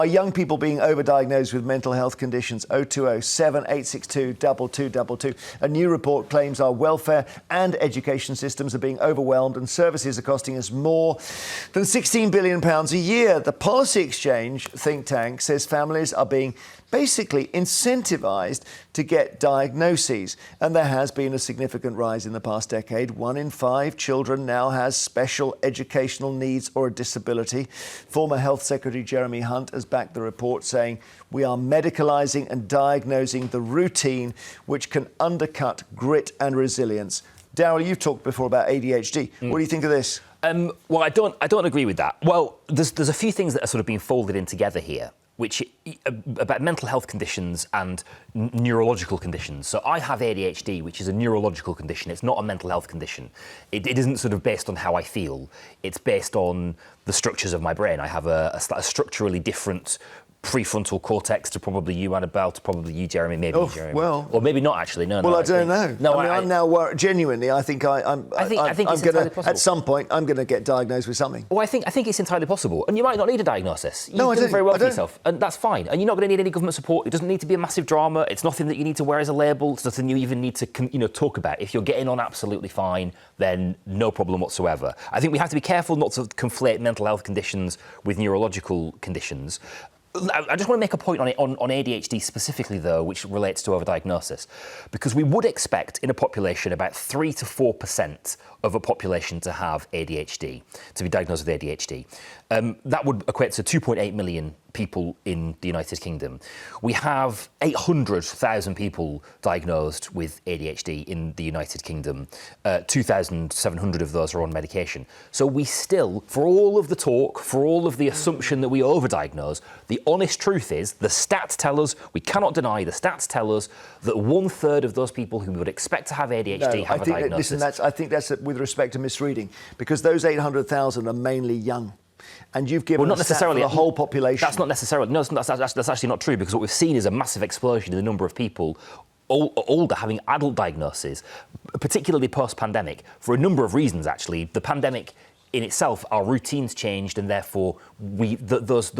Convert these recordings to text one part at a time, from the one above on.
Are young people being overdiagnosed with mental health conditions? 020 7862 2222. A new report claims our welfare and education systems are being overwhelmed and services are costing us more than £16 billion a year. The Policy Exchange think tank says families are being basically incentivised to get diagnoses. And there has been a significant rise in the past decade. 1 in 5 children now has special educational needs or a disability. Former Health Secretary Jeremy Hunt has backed the report, saying we are medicalising and diagnosing the routine, which can undercut grit and resilience. Daryl, you've talked before about ADHD. What do you think of this? Well, I don't agree with that. Well, there's a few things that are sort of being folded in together here, which about mental health conditions and neurological conditions. So I have ADHD, which is a neurological condition. It's not a mental health condition. It isn't sort of based on how I feel. It's based on the structures of my brain. I have a structurally different prefrontal cortex to probably you, Annabel, to probably you, Jeremy, maybe Jeremy. Well, or maybe not actually. No. Well, I don't know. No, I mean, I'm now worried. Genuinely, I think I'm going to, at some point, I'm going to get diagnosed with something. Well, I think it's entirely possible, and you might not need a diagnosis. You've No, I done don't. very well I for don't. yourself, and that's fine. And you're not going to need any government support. It doesn't need to be a massive drama. It's nothing that you need to wear as a label. It's nothing you even need to, talk about. If you're getting on absolutely fine, then no problem whatsoever. I think we have to be careful not to conflate mental health conditions with neurological conditions. I just want to make a point on ADHD specifically, though, which relates to overdiagnosis, because we would expect in a population about 3 to 4% of a population to have ADHD, to be diagnosed with ADHD. That would equate to 2.8 million people in the United Kingdom. We have 800,000 people diagnosed with ADHD in the United Kingdom. 2,700 of those are on medication. So we still, for all of the talk, for all of the assumption that we overdiagnose, the honest truth is, the stats tell us, we cannot deny, the stats tell us that 1/3 of those people who we would expect to have ADHD have a diagnosis. I think that's with respect to misreading, because those 800,000 are mainly young. And you've given not necessarily the whole population. That's not necessarily. No, that's actually not true, because what we've seen is a massive explosion in the number of people older having adult diagnoses, particularly post-pandemic, for a number of reasons, actually. The pandemic in itself, our routines changed, and therefore those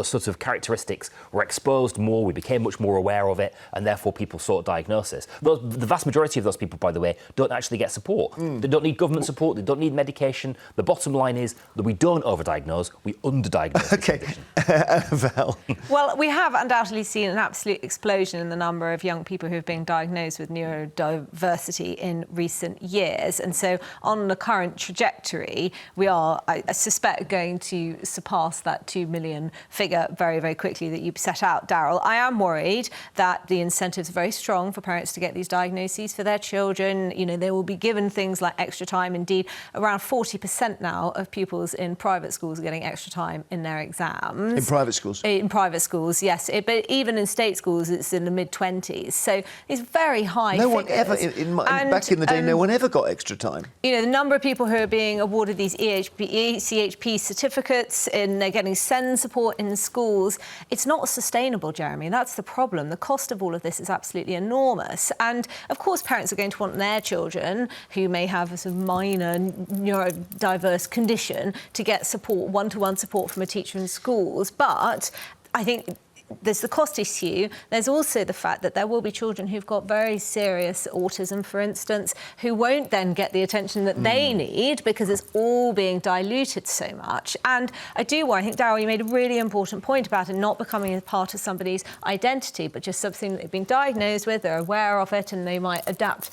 sorts of characteristics were exposed more. We became much more aware of it, and therefore people sought diagnosis. The vast majority of those people, by the way, don't actually get support. They don't need government support. They don't need medication. The bottom line is that we don't overdiagnose, we underdiagnose. Okay, Annabel. Well, we have undoubtedly seen an absolute explosion in the number of young people who have been diagnosed with neurodiversity in recent years, and so on the current trajectory, we are, I suspect, going to surpass that 2 million figure very, very quickly that you set out, Daryl. I am worried that the incentives are very strong for parents to get these diagnoses for their children. They will be given things like extra time. Indeed, around 40% now of pupils in private schools are getting extra time in their exams. In private schools? In private schools, yes. But even in state schools, it's in the mid-20s. So it's very high figures. No one ever, back in the day, no one ever got extra time. The number of people who are being awarded these ECHP certificates, and they're getting SEND support in schools. It's not sustainable, Jeremy. That's the problem. The cost of all of this is absolutely enormous. And, of course, parents are going to want their children, who may have a sort of minor neurodiverse condition, to get support, one-to-one support from a teacher in schools. But I think there's the cost issue. There's also the fact that there will be children who've got very serious autism, for instance, who won't then get the attention that they need because it's all being diluted so much. And I think, Daryl, you made a really important point about it not becoming a part of somebody's identity, but just something that they've been diagnosed with, they're aware of it, and they might adapt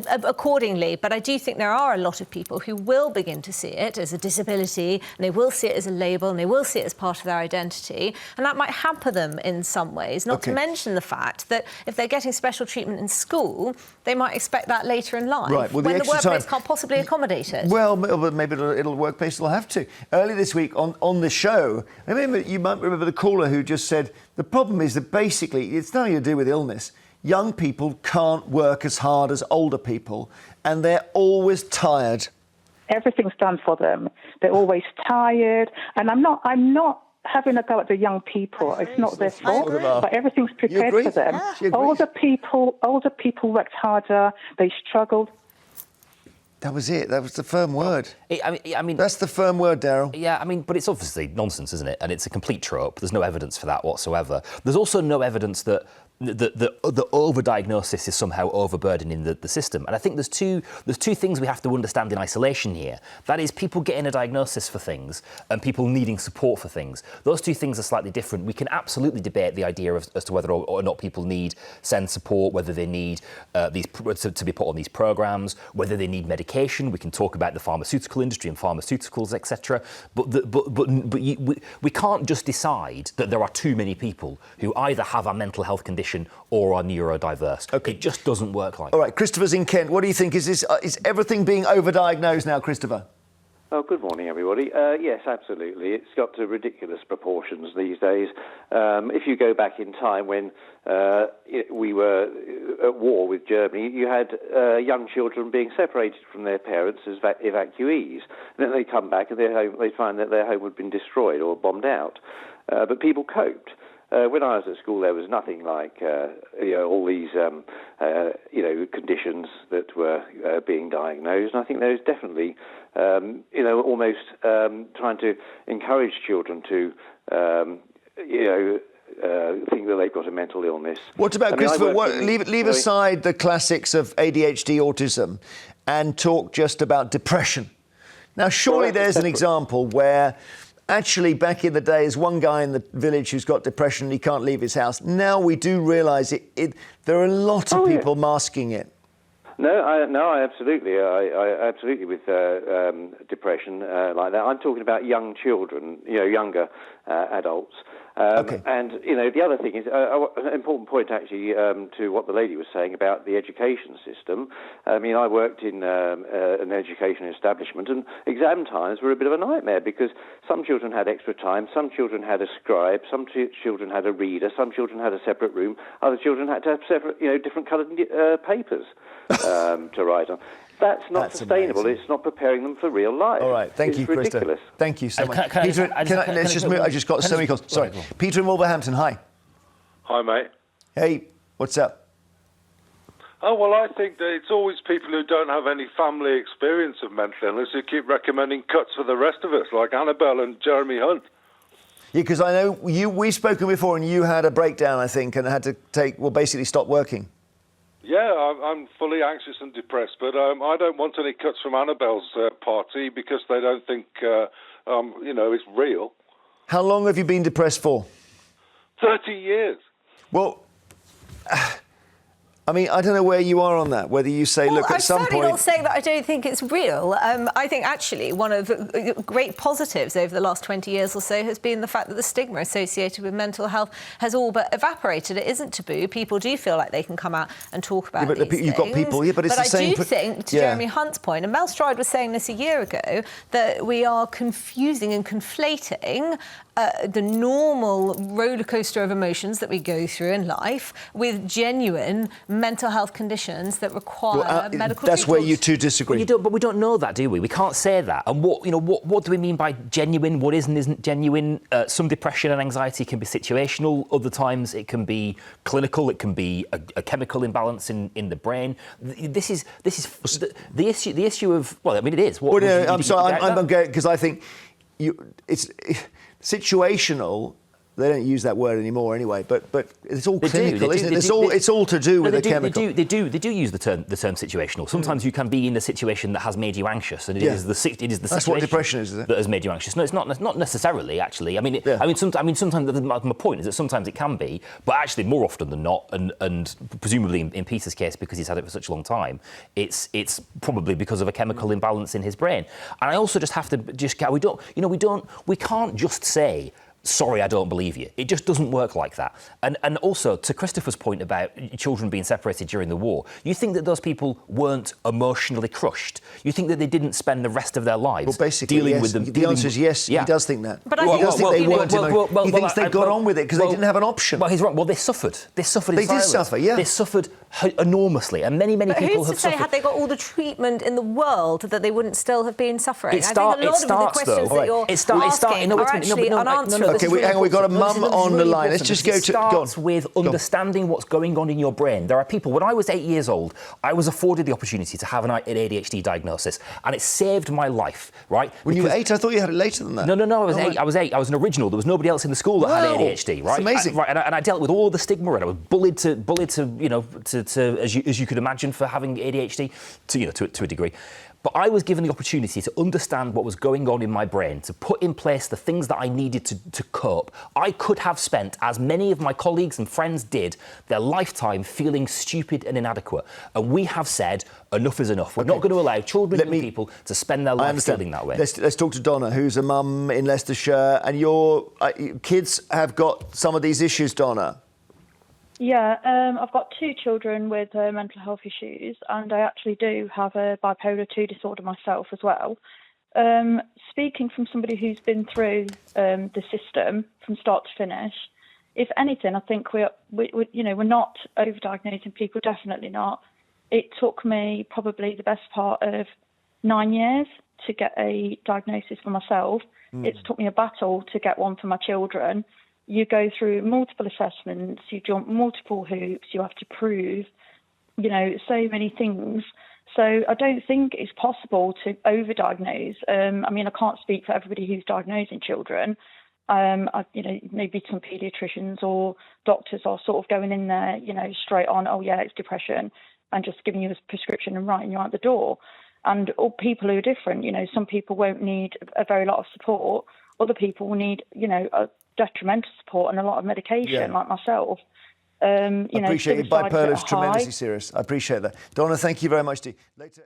accordingly. But I do think there are a lot of people who will begin to see it as a disability, and they will see it as a label, and they will see it as part of their identity, and that might hamper them in some ways, not to mention the fact that if they're getting special treatment in school, they might expect that later in life, right. Well, when the workplace can't possibly accommodate it. Well, maybe workplace will have to. Earlier this week on the show, you might remember the caller who just said the problem is that basically it's nothing to do with illness. Young people can't work as hard as older people, and they're always tired. Everything's done for them. They're always tired, and I'm not having a go at the young people. It's not their fault, but everything's prepared for them. Yeah. Older people worked harder. They struggled. That was it. That was the firm word. I mean, that's the firm word, Daryl. Yeah, I mean, but it's obviously nonsense, isn't it? And it's a complete trope. There's no evidence for that whatsoever. There's also no evidence that the overdiagnosis is somehow overburdening the system. And I think there's two things we have to understand in isolation here. That is, people getting a diagnosis for things and people needing support for things. Those two things are slightly different. We can absolutely debate the idea as to whether or not people need SEND support, whether they need these to be put on these programs, whether they need medication. We can talk about the pharmaceutical industry and pharmaceuticals, etc. We can't just decide that there are too many people who either have a mental health condition or are neurodiverse. Okay. It just doesn't work like that. All that. right, Christopher's in Kent. What do you think? Is everything being overdiagnosed now, Christopher? Oh, good morning, everybody. Yes, absolutely. It's got to ridiculous proportions these days. If you go back in time when we were at war with Germany, you had young children being separated from their parents as evacuees. And then they come back and they find that their home had been destroyed or bombed out. But people coped. When I was at school, there was nothing like all these conditions that were being diagnosed. And I think there is definitely almost trying to encourage children to think that they've got a mental illness. What about, Christopher? Leave aside the classics of ADHD, autism, and talk just about depression. Now, surely there's an example where. Actually, back in the day, there's one guy in the village who's got depression and he can't leave his house. Now we do realise there are a lot of people masking it. I absolutely with depression like that. I'm talking about young children, younger adults. Okay. And the other thing is an important point actually to what the lady was saying about the education system. I mean, I worked in an education establishment, and exam times were a bit of a nightmare because some children had extra time, some children had a scribe, some children had a reader, some children had a separate room, other children had to have separate, different coloured papers to write on. That's not sustainable. Amazing. It's not preparing them for real life. All right, thank you, ridiculous. Christopher. Thank you so much. Peter, let's just move. I just got so many calls. Sorry, Peter in Wolverhampton. Hi. Hi, mate. Hey, what's up? Oh, well, I think that it's always people who don't have any family experience of mental illness who keep recommending cuts for the rest of us, like Annabel and Jeremy Hunt. Yeah, because I know we've spoken before and you had a breakdown, I think, and had to basically stop working. Yeah, I'm fully anxious and depressed, but I don't want any cuts from Annabel's party because they don't think, it's real. How long have you been depressed for? 30 years. Well, I mean, I don't know where you are on that, whether you say, look, at some point... I'm certainly not saying that I don't think it's real. I think actually one of the great positives over the last 20 years or so has been the fact that the stigma associated with mental health has all but evaporated. It isn't taboo. People do feel like they can come out and talk about these things. You've got people, but it's the same... But I do think, to Jeremy Hunt's point, and Mel Stride was saying this a year ago, that we are confusing and conflating the normal rollercoaster of emotions that we go through in life with genuine mental health conditions that require medical That's treatment. where you two disagree. But we don't know that, do we? We can't say that. And what do we mean by genuine? What isn't genuine? Some depression and anxiety can be situational. Other times it can be clinical. It can be a chemical imbalance in the brain. This is the issue. The issue of it is. I'm sorry. I'm going because I think it's situational. They don't use that word anymore anyway, but it's all clinical, isn't it? It's all to do with a chemical. They do use the term situational. Sometimes you can be in a situation that has made you anxious, and it is the situation That's what depression is it? That has made you anxious. No, it's not necessarily actually. I mean, sometimes my point is that sometimes it can be, but actually more often than not, and presumably in Peter's case because he's had it for such a long time, it's probably because of a chemical imbalance in his brain. And I also just have to we can't just say, sorry, I don't believe you. It just doesn't work like that. And also, to Christopher's point about children being separated during the war, you think that those people weren't emotionally crushed? You think that they didn't spend the rest of their lives dealing with them? The answer is yes, he does think that. But he does think they weren't emotional. He thinks they got on with it because they didn't have an option. Well, he's right. Well, they suffered. They suffered in silence. They did suffer, yeah. They suffered enormously, and many people have suffered. Who's to say, had they got all the treatment in the world, that they wouldn't still have been suffering? It starts, I think a lot of the questions that you're asking are actually unanswerable. Okay, hang on, we've got a mum on the line. Let's just go to... It starts with understanding what's going on in your brain. There are people... When I was 8 years old, I was afforded the opportunity to have an ADHD diagnosis, and it saved my life, right? When you were 8? I thought you had it later than that. No, I was 8. I was 8. I was an original. There was nobody else in the school that had ADHD, right? It's amazing. And I dealt with all the stigma, and I was bullied to you know, as you could imagine, for having ADHD, to a degree. But I was given the opportunity to understand what was going on in my brain, to put in place the things that I needed to cope. I could have spent, as many of my colleagues and friends did, their lifetime feeling stupid and inadequate. And we have said, enough is enough. We're not going to allow children and people to spend their life feeling that way. Let's talk to Donna, who's a mum in Leicestershire. And your kids have got some of these issues, Donna. Yeah, I've got 2 children with mental health issues, and I actually do have a bipolar 2 disorder myself as well. Speaking from somebody who's been through the system from start to finish, if anything, I think we're not overdiagnosing people, definitely not. It took me probably the best part of 9 years to get a diagnosis for myself. It's took me a battle to get one for my children. You go through multiple assessments, you jump multiple hoops, you have to prove, so many things. So I don't think it's possible to overdiagnose. I mean, I can't speak for everybody who's diagnosing children. Maybe some paediatricians or doctors are sort of going in there, straight on, oh yeah, it's depression, and just giving you a prescription and writing you out the door. And all people who are different, some people won't need a very lot of support. Other people will need, a detrimental support and a lot of medication, like myself. I appreciate it. Bipolar is tremendously serious. I appreciate that. Donna, thank you very much. Later.